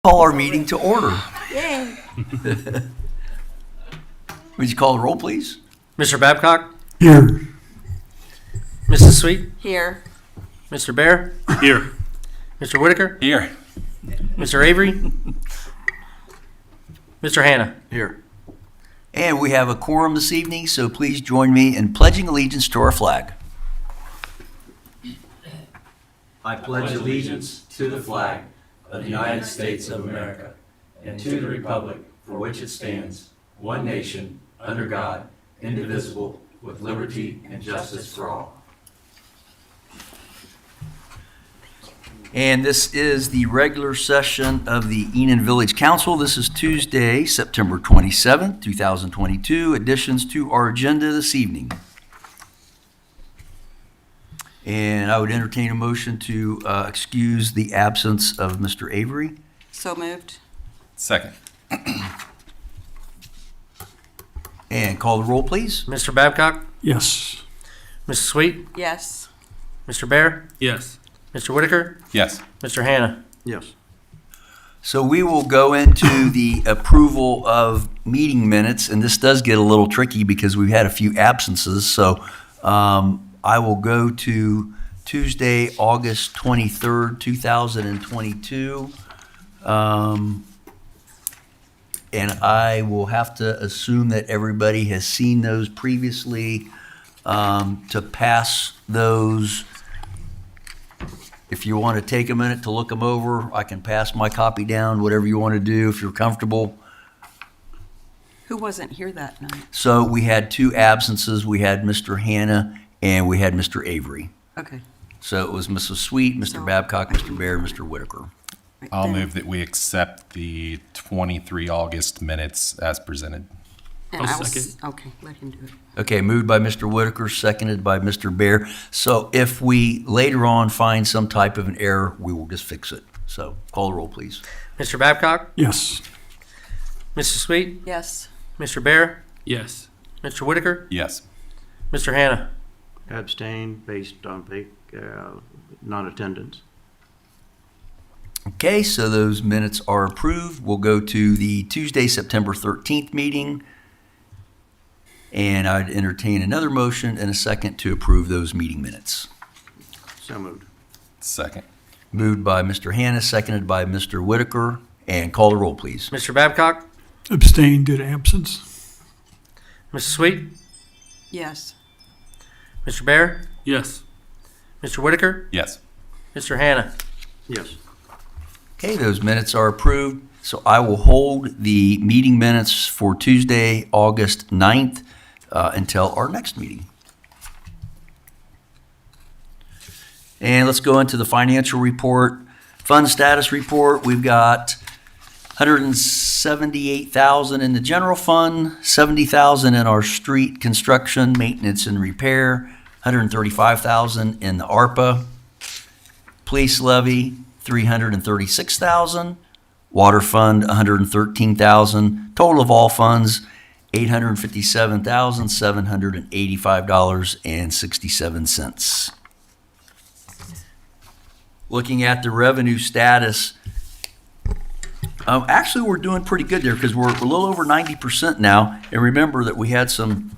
Call our meeting to order. Yay. Would you call the roll, please? Mr. Babcock? Here. Mrs. Sweet? Here. Mr. Bear? Here. Mr. Whitaker? Here. Mr. Avery? Mr. Hannah? Here. And we have a quorum this evening, so please join me in pledging allegiance to our flag. I pledge allegiance to the flag of the United States of America and to the republic for which it stands, one nation, under God, indivisible, with liberty and justice for all. And this is the regular session of the Enon Village Council. This is Tuesday, September 27th, 2022. Additions to our agenda this evening. And I would entertain a motion to excuse the absence of Mr. Avery. So moved. Second. And call the roll, please. Mr. Babcock? Yes. Mrs. Sweet? Yes. Mr. Bear? Yes. Mr. Whitaker? Yes. Mr. Hannah? Yes. So we will go into the approval of meeting minutes, and this does get a little tricky because we've had a few absences. So I will go to Tuesday, August 23rd, 2022. And I will have to assume that everybody has seen those previously. To pass those, if you want to take a minute to look them over, I can pass my copy down, whatever you want to do, if you're comfortable. Who wasn't here that night? So we had two absences. We had Mr. Hannah and we had Mr. Avery. Okay. So it was Mrs. Sweet, Mr. So- Babcock, Mr. Bear, Mr. Whitaker. Right I'll then. move that we accept the 23 August minutes as presented. And I will okay, let him do it. Okay, moved by Mr. Whitaker, seconded by Mr. Bear. So if we later on find some type of an error, we will just fix it. So call the roll, please. Mr. Babcock? Yes. Mrs. Sweet? Yes. Mr. Bear? Yes. Mr. Whitaker? Yes. Mr. Hannah? Abstain based on non-attendance. Okay, so those minutes are approved. We'll go to the Tuesday, September 13th meeting. And I'd entertain another motion and a second to approve those meeting minutes. So moved. Second. Moved by Mr. Hannah, seconded by Mr. Whitaker. And call the roll, please. Mr. Babcock? Abstain due to absence. Mrs. Sweet? Yes. Mr. Bear? Yes. Mr. Whitaker? Yes. Mr. Hannah? Yes. Okay, those minutes are approved. So I will hold the meeting minutes for Tuesday, August 9th until our next meeting. And let's go into the financial report. Fund status report, we've got $178,000 in the general fund, $70,000 in our street construction, maintenance and repair, $135,000 in the ARPA, police levy, $336,000, water fund, $113,000, total of all funds, $857,785.67. Looking at the revenue status, actually we're doing pretty good there because we're a little over 90% now. And remember that we had some,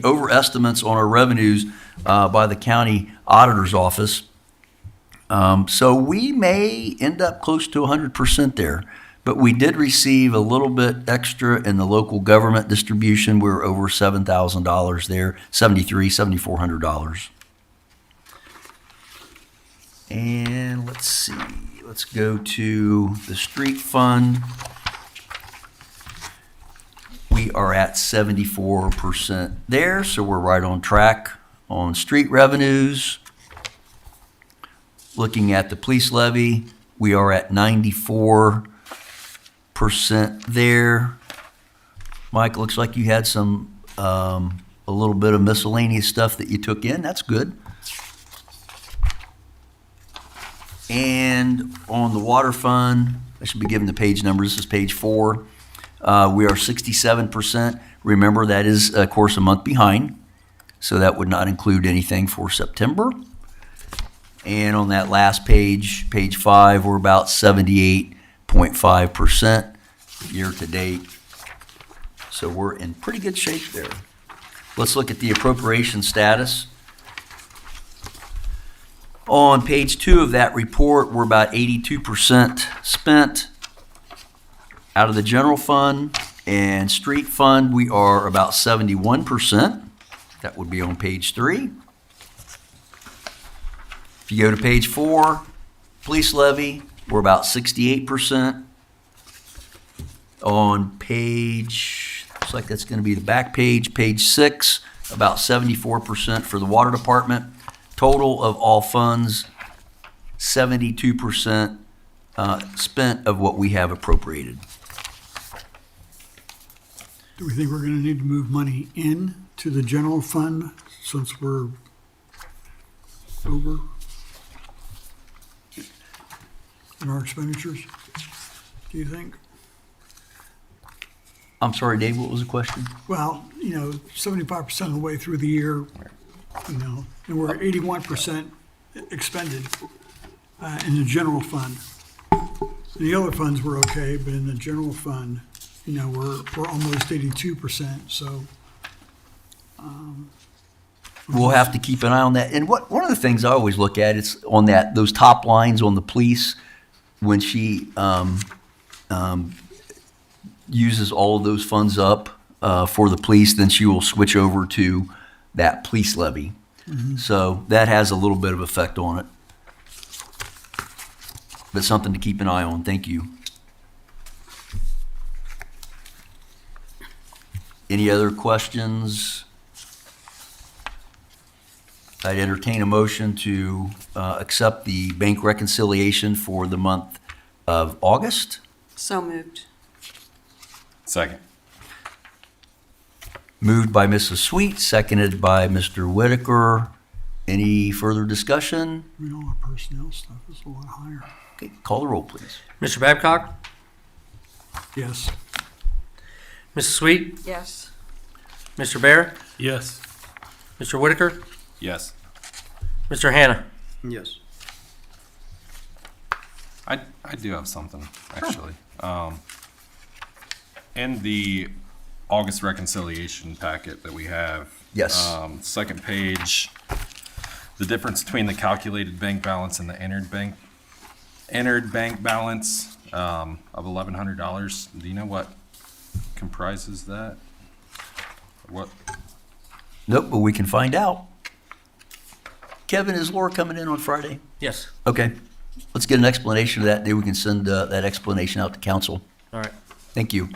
overestimates on our revenues by the county auditor's office. So we may end up close to 100% there, but we did receive a little bit extra in the local government distribution. We're over $7,000 there, $7,400. And let's see, let's go to the street fund. We are at 74% there, so we're right on track on street revenues. Looking at the police levy, we are at 94% there. Mike, looks like you had some, a little bit of miscellaneous stuff that you took in. That's good. And on the water fund, I should be giving the page numbers. This is page 4. We are 67%. Remember, that is, of course, a month behind. So that would not include anything for September. And on that last page, page 5, we're about 78% 0.5% year to date. So we're in pretty good shape there. Let's look at the appropriation status. On page 2 of that report, we're about 82% spent. Out of the general fund and street fund, we are about 71%. That would be on page 3. If you go to page 4, police levy, we're about 68%. On page, looks like that's going to be the back page, page 6, about 74% for the water department. Total of all funds, 72% spent of what we have appropriated. Do we think we're gonna need to move money in to the general fund since we're over in our expenditures? Do you think? I'm sorry, Dave, what was the question? Well, 75% of the way through the year, and we're 81% expended in the general fund. The other funds were okay, but in the general fund, we're almost 82%, so. We'll have to keep an eye on that. And one of the things I always look at is on those top lines on the police, when she uses all of those funds up for the police, then she will switch over to that police levy. So that has a little bit of effect on it. But something to keep an eye on. Thank you. Any other questions? I'd entertain a motion to accept the bank reconciliation for the month of August. So moved. Second. Moved by Mrs. Sweet, seconded by Mr. Whitaker. Any further discussion? All our personnel stuff is a lot higher. Okay, call the roll, please. Mr. Babcock? Yes. Mrs. Sweet? Yes. Mr. Bear? Yes. Mr. Whitaker? Yes. Mr. Hannah? Yes. I do have something, actually. In the August reconciliation packet that we have. Yes. Second page, the difference between the calculated bank balance and the entered bank balance of $1,100. Do you know what comprises that? What? Nope, but we can find out. Kevin, is Laura coming in on Friday? Yes. Okay, let's get an explanation of that. Maybe we can send that explanation out to council. All right. Thank you.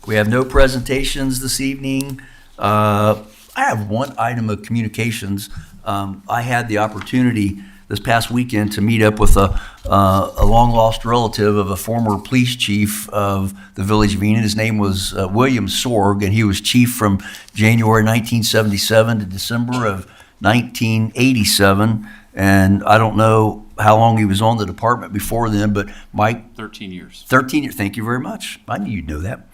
We have no presentations this evening. I have one item of communications. I had the opportunity this past weekend to meet up with a long-lost relative of a former police chief of the village of Enon. His name was William Sorg, and he was chief from January 1977 to December of 1987. And I don't know how long he was on the department before then, but Mike? 13 years. 13 years, thank you very much. I knew you'd know that.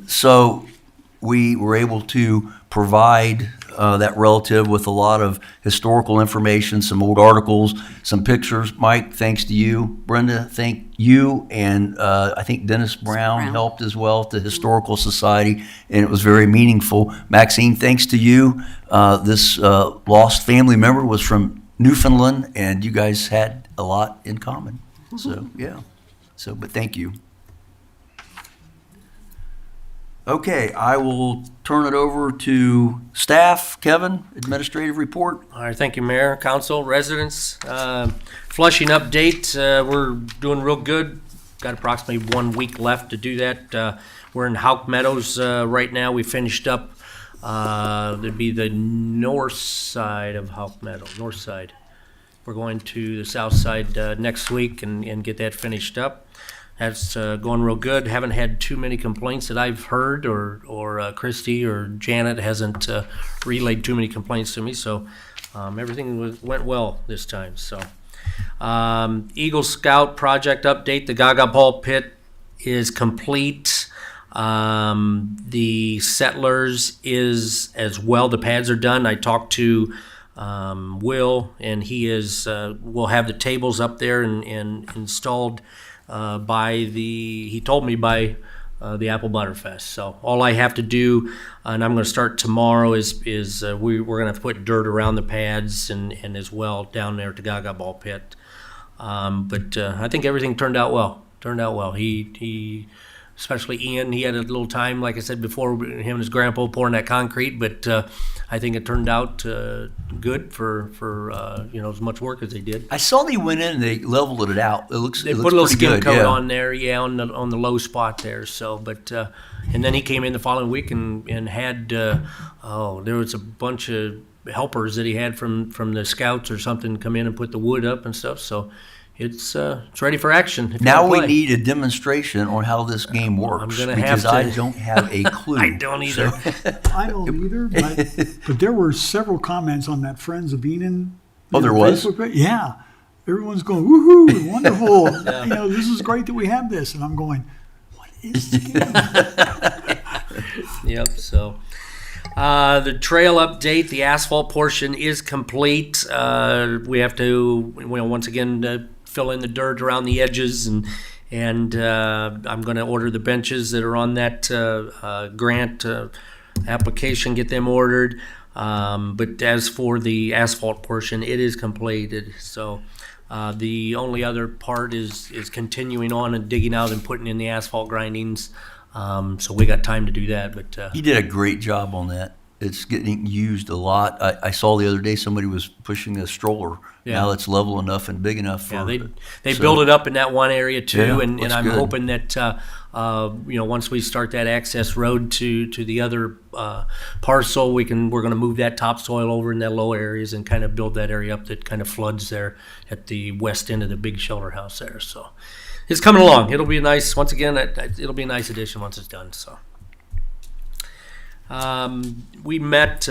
So we were able to provide that relative with a lot of historical information, some old articles, some pictures. Mike, thanks to you. Brenda, thank you. And I think Dennis Brown helped as well at the Historical Society, and it was very meaningful. Maxine, thanks to you. This lost family member was from Newfoundland, and you guys had a lot in common. So, yeah. So, but thank you. Okay, I will turn it over to staff. Kevin, administrative report. All right, thank you, Mayor, Council, residents. Flushing update, we're doing real good. Got approximately 1 week left to do that. We're in Houck Meadows right now. We finished up, there'd be the north side of Houck Meadows, north side. We're going to the south side next week and get that finished up. That's going real good. Haven't had too many complaints that I've heard, or Christy or Janet hasn't relayed too many complaints to me. So everything went well this time. So Eagle Scout project update: the Gaga Ball pit is complete. The settlers is as well. The pads are done. I talked to Will, and he is. We'll have the tables up there and installed by the. He told me by the Apple Butterfest. So all I have to do, and I'm going to start tomorrow, is we're going to put dirt around the pads and as well down there at the Gaga Ball pit. But I think everything turned out well. He especially Ian, he had a little time, like I said before, him and his grandpa pouring that concrete, but I think it turned out good for as much work as they did. I saw they went in and they leveled it out. It looks They it put a little looks pretty skim good. coat Yeah. on there, on the low spot there. So, but and then he came in the following week and had there was a bunch of helpers that he had from the scouts or something come in and put the wood up and stuff. So it's ready for action. if you Now wanna we play. need a demonstration on how this game works gonna because have to- I don't have a clue. I don't either. I don't either, but there were several comments on that Friends of Enon. Oh, there was? Facebook page. Yeah. Everyone's going, woohoo, wonderful. This is great that we have this. And I'm going, what is this game? Yep. So the trail update, the asphalt portion is complete. We have to, once again, fill in the dirt around the edges, and I'm going to order the benches that are on that grant application, get them ordered. But as for the asphalt portion, it is completed. So the only other part is continuing on and digging out and putting in the asphalt grindings. So we got time to do that. But He did a great job on that. It's getting used a lot. I saw the other day somebody was pushing a stroller. Yeah. Now it's level enough and big enough for. yeah, they so- build it up in that one area too, Yeah, and looks I'm good. hoping that once we start that access road to the other parcel, we're going to move that topsoil over in that low areas and kind of build that area up that kind of floods there at the west end of the big shelter house there. So it's coming along. It'll be a nice, once again, it'll be a nice addition once it's done. So we met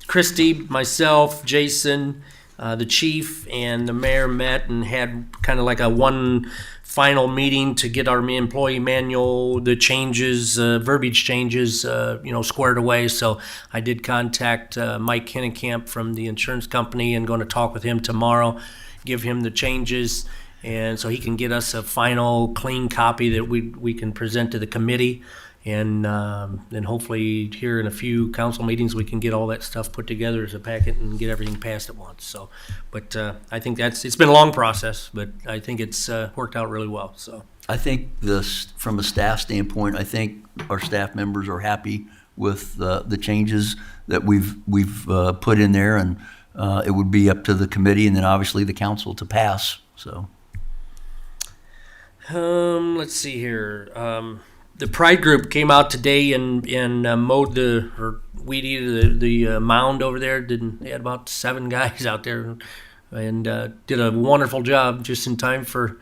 Christy, myself, Jason, the chief, and the mayor met and had kind of like a one final meeting to get our employee manual, the changes, verbiage changes, squared away. So I did contact Mike Hennenkamp from the insurance company and going to talk with him tomorrow, give him the changes, and so he can get us a final clean copy that we can present to the committee. And then hopefully here in a few council meetings, we can get all that stuff put together as a packet and get everything passed at once. So, but I think it's been a long process, but I think it's worked out really well. So I think from a staff standpoint, I think our staff members are happy with the changes that we've put in there, and it would be up to the committee and then obviously the council to pass. So let's see here. The Pride group came out today and mowed weed eated the mound over there. They had about 7 guys out there and did a wonderful job just in time for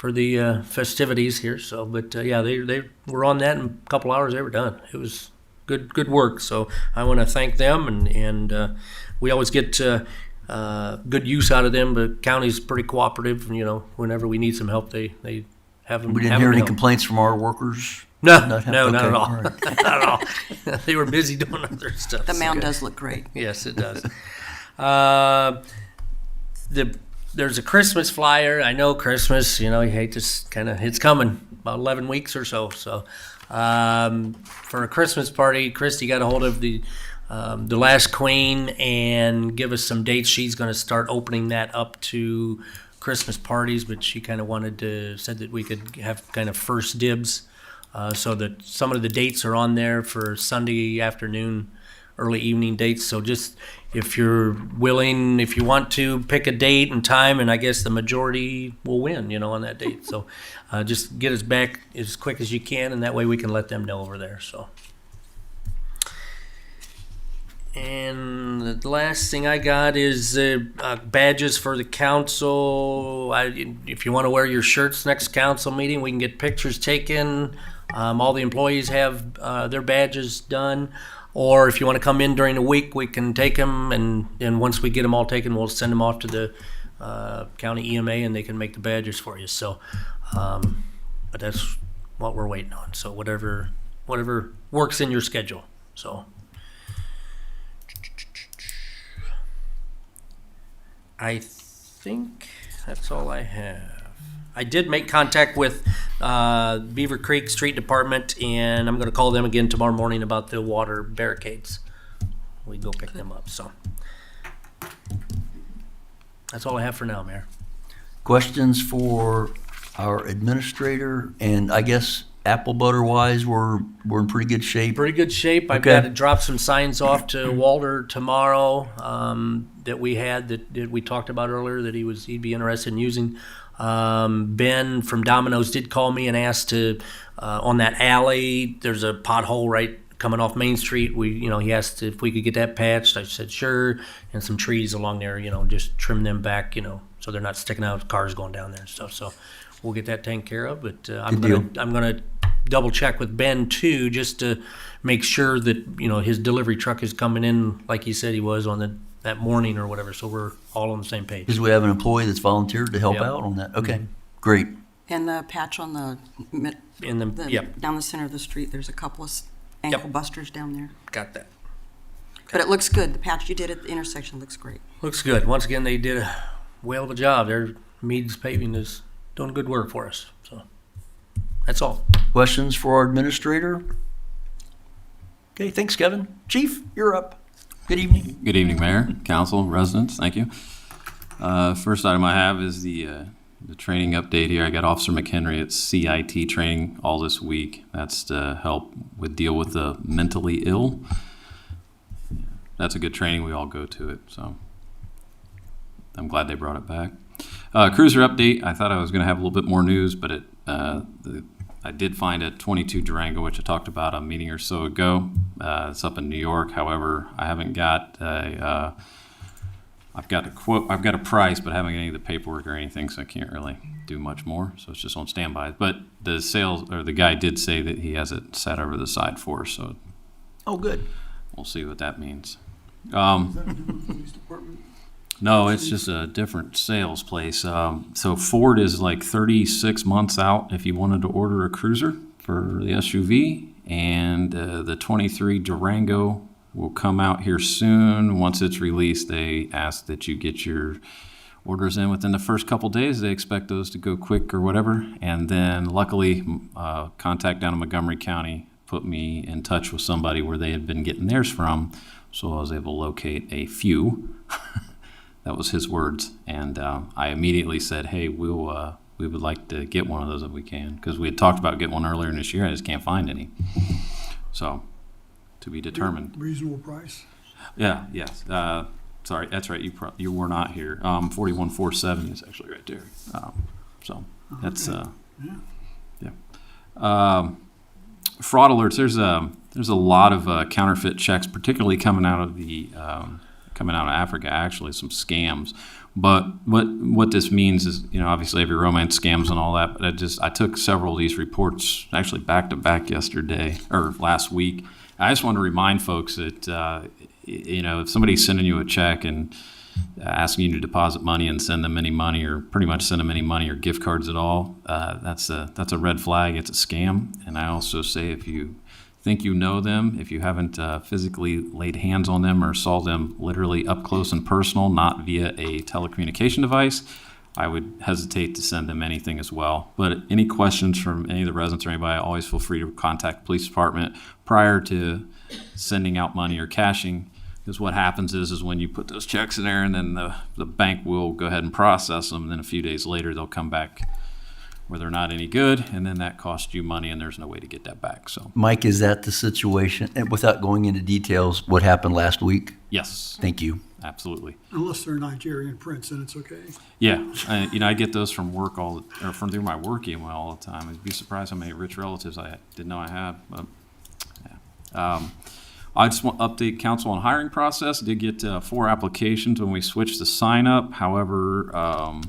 the festivities here. So, but yeah, they were on that in a couple hours. They were done. It was good work. So I want to thank them and we always get good use out of them. The county's pretty cooperative. Whenever we need some help, they have them. we didn't hear any complaints from our workers. No, Not not at all. all right. Not at all. They were busy doing other stuff. The so- mound does look great. Yes, it does. There's a Christmas flyer. I know Christmas, you hate this it's coming, about 11 weeks or so. So for a Christmas party, Christy got a hold of the Last Queen and give us some dates. She's going to start opening that up to Christmas parties, but she kind of said that we could have kind of first dibs. So that some of the dates are on there for Sunday afternoon, early evening dates. So just if you're willing, if you want to pick a date and time, and I guess the majority will win, on that date. So just get us back as quick as you can, and that way we can let them know over there. So. And the last thing I got is badges for the council. If you want to wear your shirts next council meeting, we can get pictures taken. All the employees have their badges done. Or if you want to come in during the week, we can take them. And once we get them all taken, we'll send them off to the county EMA and they can make the badges for you. So, but that's what we're waiting on. So whatever works in your schedule. So I think that's all I have. I did make contact with Beaver Creek Street Department, and I'm going to call them again tomorrow morning about the water barricades. We go pick them up. So that's all I have for now, Mayor. Questions for our administrator? And I guess apple butter wise, we're in pretty good shape. Pretty good shape. I've Okay. got to drop some signs off to Walter tomorrow that we had that we talked about earlier that he'd be interested in using. Ben from Domino's did call me and asked to on that alley. There's a pothole right coming off Main Street. He asked if we could get that patched. I said sure, and some trees along there. Just trim them back. So they're not sticking out. Cars going down there and stuff. So we'll get that taken care of. But I'm gonna double check with Ben too, just to make sure that his delivery truck is coming in like he said he was on that morning or whatever. So we're all on the same page. Because we have an employee that's volunteered to help Yep. out on that. Okay, great. And the patch on down the center of the street, there's a couple of ankle busters down there. Got that. But it looks good. The patch you did at the intersection looks great. Looks good. Once again, they did a whale of a job. Their Meads Paving is doing good work for us. So that's all. Questions for our administrator? Okay, thanks, Kevin. Chief, you're up. Good evening. Good evening, Mayor, Council, residents. Thank you. First item I have is the training update here. I got Officer McHenry at CIT training all this week. That's to help deal with the mentally ill. That's a good training. We all go to it, so I'm glad they brought it back. Cruiser update. I thought I was going to have a little bit more news, but I did find a 22 Durango, which I talked about a meeting or so ago. It's up in New York. However, I haven't got I've got a quote. I've got a price, but I haven't got any of the paperwork or anything, so I can't really do much more. So it's just on standby. But the guy did say that he has it set over the side for us, so Oh, good. we'll see what that means. Police department. No, it's just a different sales place. So Ford is like 36 months out if you wanted to order a Cruiser for the SUV, and the 23 Durango will come out here soon. Once it's released, they ask that you get your orders in within the first couple days. They expect those to go quick or whatever. And then luckily, contact down in Montgomery County put me in touch with somebody where they had been getting theirs from, so I was able to locate a few. That was his words, and I immediately said, "Hey, we would like to get one of those if we can," because we had talked about getting one earlier in this year. I just can't find any, so to be determined. Reasonable price. Yeah, yes. Sorry, that's right. You were not here. 41,470 is actually right there. So that's yeah. Fraud alerts. There's a lot of counterfeit checks, particularly coming out of Africa. Actually, some scams. But what this means is, obviously every romance scams and all that. But I took several of these reports actually back to back last week. I just want to remind folks that if somebody's sending you a check and asking you to deposit money and send them any money, or pretty much send them any money or gift cards at all, that's a red flag. It's a scam. And I also say, if you think you know them, if you haven't physically laid hands on them or saw them literally up close and personal, not via a telecommunication device, I would hesitate to send them anything as well. But any questions from any of the residents or anybody, always feel free to contact the police department prior to sending out money or cashing. Because what happens is when you put those checks in there, and then the bank will go ahead and process them, and then a few days later they'll come back where they're not any good, and then that costs you money, and there's no way to get that back. So, Mike, is that the situation? And without going into details, what happened last week? yes, Thank you. absolutely. Unless they're Nigerian prints, then it's okay. Yeah, I get those from work from through my work email all the time. I'd be surprised how many rich relatives I didn't know I had. But, yeah. I just want to update council on hiring process. Did get 4 applications when we switched the sign up. However, I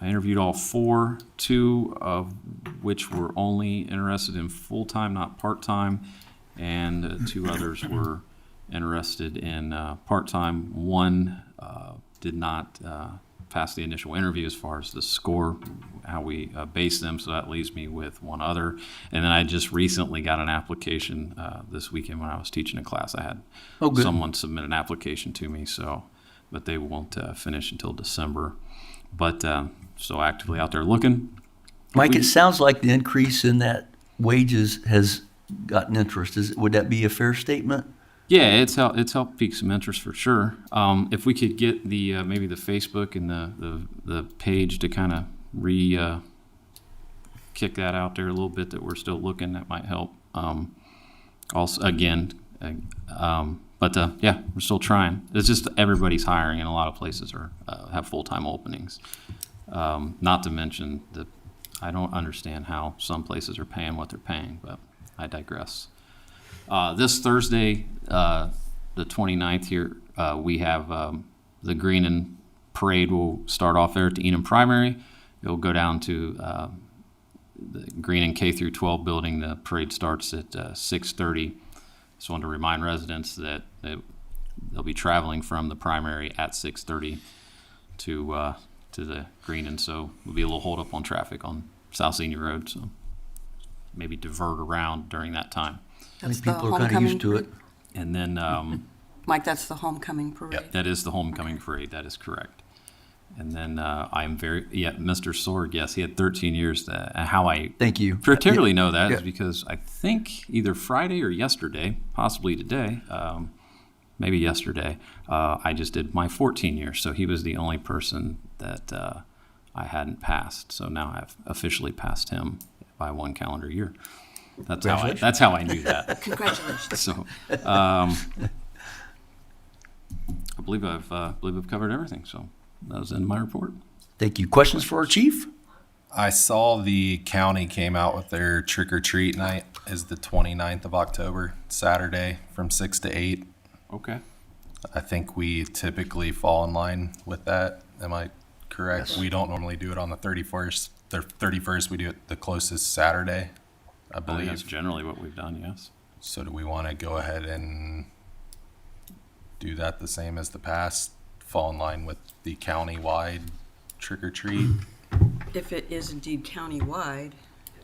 interviewed all 4, 2 of which were only interested in full-time, not part-time, and 2 others were interested in part-time. One did not passed the initial interview as far as the score, how we base them. So that leaves me with one other. And then I just recently got an application this weekend when I was teaching a class. I had good. someone submit an application to me. But they won't finish until December. But so actively out there looking. Mike, it sounds like the increase in that wages has gotten interest. Would that be a fair statement? Yeah, it's helped pique some interest for sure. If we could get the maybe the Facebook and the page to kind of kick that out there a little bit, that we're still looking, that might help. Also, again, but yeah, we're still trying. It's just everybody's hiring, and a lot of places are have full-time openings. Not to mention that I don't understand how some places are paying what they're paying, but I digress. This Thursday, the 29th here, we have the Green and Parade will start off there at the Enon Primary. It'll go down to the Green and K through 12 building. The parade starts at 6:30. Just wanted to remind residents that they'll be traveling from the primary at 6:30 to the Green, and so there'll be a little hold up on traffic on South Senior Road. So maybe divert around during that time. I think That's the people are kind of used to homecoming it. And then Mike, that's the homecoming parade. that is the homecoming parade. That is correct. And then Mr. Sorg, yes, he had 13 years. How I Thank you. particularly know that is Yeah. because I think either Friday or yesterday, possibly today, maybe yesterday, I just did my 14 years. So he was the only person that I hadn't passed. So now I've officially passed him by 1 calendar year. That's how I knew that. Congratulations. So I believe I've covered everything. So that was the end of my report. Thank you. Questions for our chief? I saw the county came out with their trick or treat night is the 29th of October, Saturday from 6 to 8. Okay. I think we typically fall in line with that. Am I correct? Yes. We don't normally do it on the 31st. The 31st, we do it the closest Saturday, I I think believe. that's generally what we've done. Yes. So do we want to go ahead and do that the same as the past? Fall in line with the county-wide trick or treat? If it is indeed countywide,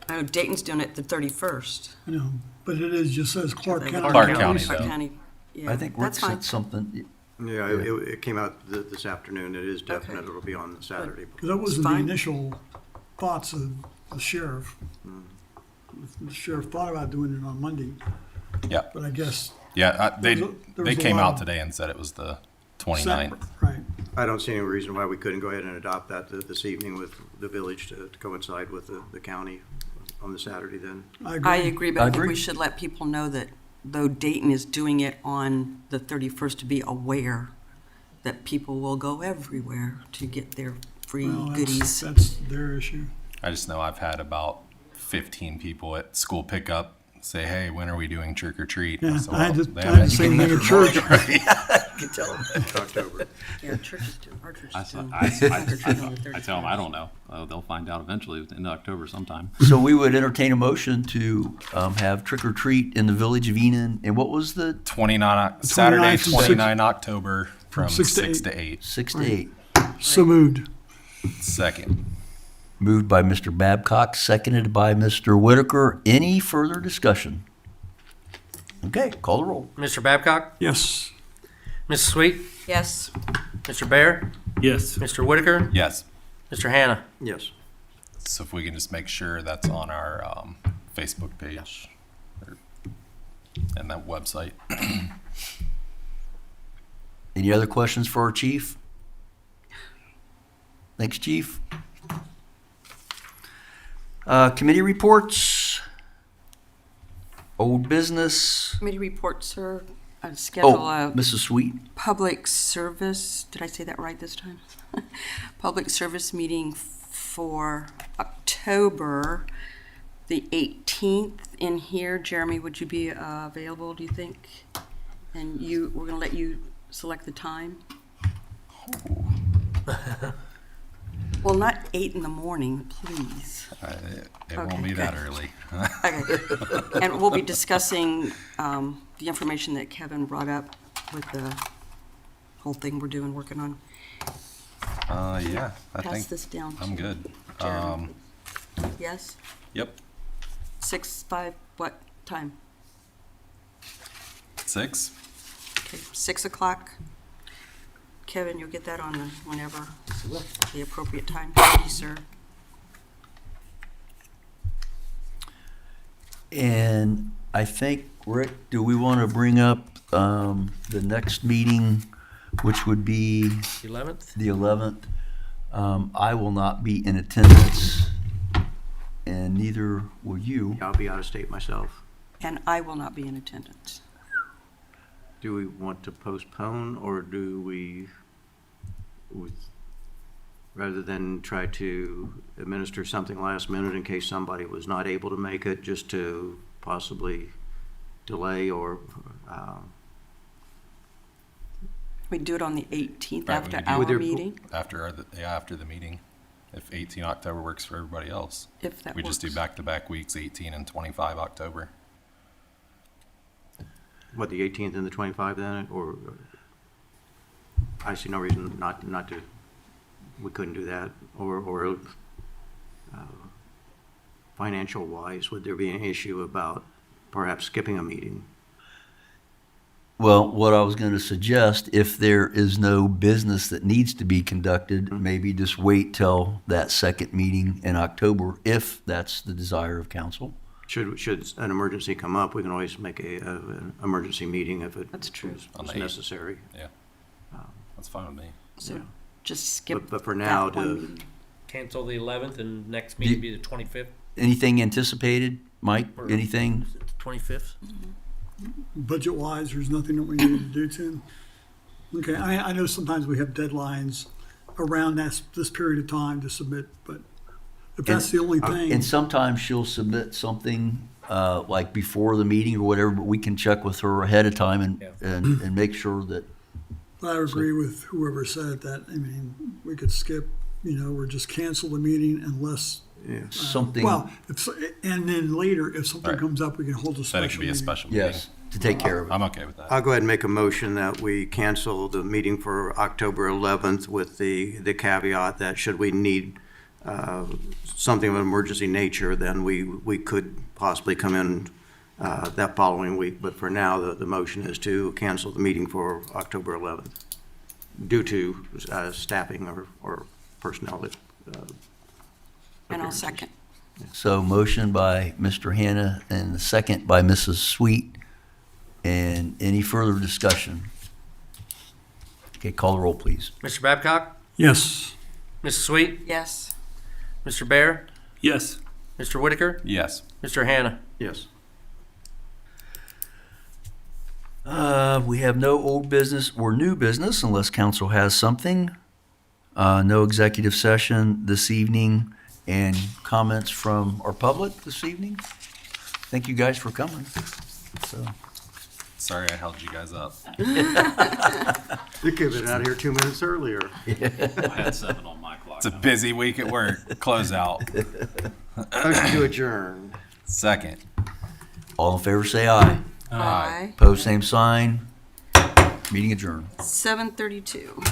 I know Dayton's doing it the 31st. I know, but it is, just says Clark County. Clark County, Clark though. County, yeah, I think Rick that's fine. sent something. Yeah, it came out this afternoon. It is definite. Okay. It'll be on Saturday. Because that wasn't the Fine. initial thoughts of the sheriff. The sheriff thought about doing it on Monday, Yeah. but I guess. Yeah, There was they a came lot out of- today and said it was the Sat- 29th. Right. I don't see any reason why we couldn't go ahead and adopt that this evening with the village to coincide with the county on the Saturday then. I agree, but I I think we agree. should let people know that though Dayton is doing it on the 31st, to be aware that people will go everywhere to get their free Well, goodies. that's their issue. I just know I've had about 15 people at school pickup say, "Hey, when are we doing trick or treat?" Yeah, said, I had "Well, the they I had the haven't same even thing at church. You can tell them. October. Yeah, church is doing, our church is doing. I tell them I don't know. They'll find out eventually in October sometime. So we would entertain a motion to have trick or treat in the village of Enon. And what was the Saturday, 29th, 29 October from 6 6 to to 8. 6 to 8? So moved. Second. Moved by Mr. Babcock, seconded by Mr. Whitaker. Any further discussion? Okay, call the roll. Mr. Babcock? Yes. Mrs. Sweet? Yes, Mr. Bear? Yes. Mr. Whitaker? Yes. Mr. Hannah? Yes. So if we can just make sure that's on our Facebook page and that website. Any other questions for our chief? Thanks, chief. Committee reports? Old business? committee report, sir. I'd schedule Oh, a Mrs. Sweet? public service, did I say that right this time? Public service meeting for October the 18th in here. Jeremy, would you be available, do you think? And we're gonna let you select the time? Well, not 8 in the morning, please. It won't Okay, be that good. early. Okay. And we'll be discussing the information that Kevin brought up with the whole thing we're working on. Yeah, I Pass think this down. I'm good. Jeremy. Yes? Yep, 5, what time? 6. Okay, 6 o'clock. Kevin, you'll get that on whenever the appropriate time. Thank you, sir. And I think, Rick, do we want to bring up the next meeting, which would be 11th? the 11th? I will not be in attendance, and neither will you. I'll be out of state myself. And I will not be in attendance. Do we want to postpone, or do we, rather than try to administer something last minute in case somebody was not able to make it, just to possibly delay or, We do it on the 18th Right, after we could do- our With your- meeting, After the meeting, if 18 October works for everybody else. if that We works. just do back-to-back weeks, 18 and 25 October. what, the 18th and the 25th then, or? I see no reason not to, we couldn't do that, or financial wise, would there be an issue about perhaps skipping a meeting? Well, what I was going to suggest, if there is no business that needs to be conducted, maybe just wait till that second meeting in October, if that's the desire of council. Should an emergency come up, we can always make an emergency meeting if it That's true. On is the 8th. necessary. Yeah, that's fine with me. So just skip But for now, that one to, meeting. Cancel the 11th and next meeting be the 25th? Anything anticipated, Mike? Or- Anything? Is it the 25th? Budget-wise, there's nothing that we need to do, Tim? Okay, I know sometimes we have deadlines around this period of time to submit, but if that's the only thing, And sometimes she'll submit something like before the meeting or whatever, but we can check with her ahead of time and, Yeah. and make sure that, I agree with whoever said that. I mean, we could skip, or just cancel the meeting unless, something, well, and then later, if something Right. comes up, we can hold a Then special it could be a meeting. special meeting. yes, to take care of it. I'm okay with that. I'll go ahead and make a motion that we cancel the meeting for October 11th with the caveat that should we need something of an emergency nature, then we could possibly come in that following week. But for now, the motion is to cancel the meeting for October 11th due to staffing or personnel. And I'll appearances. second. So motion by Mr. Hannah and the second by Mrs. Sweet. And any further discussion? Okay, call the roll, please. Mr. Babcock? Yes. Mrs. Sweet? Yes. Mr. Bear? Yes. Mr. Whitaker? Yes. Mr. Hannah? Yes. We have no old business or new business unless council has something. No executive session this evening and comments from our public this evening. Thank you guys for coming. So, Sorry I held you guys up. You could have been out here 2 minutes earlier. I had 7 on my clock. It's a busy week at work. Close out. Motion to adjourn. Second. all in favor, say aye. Aye. Pose same sign. Meeting adjourned. 7:32.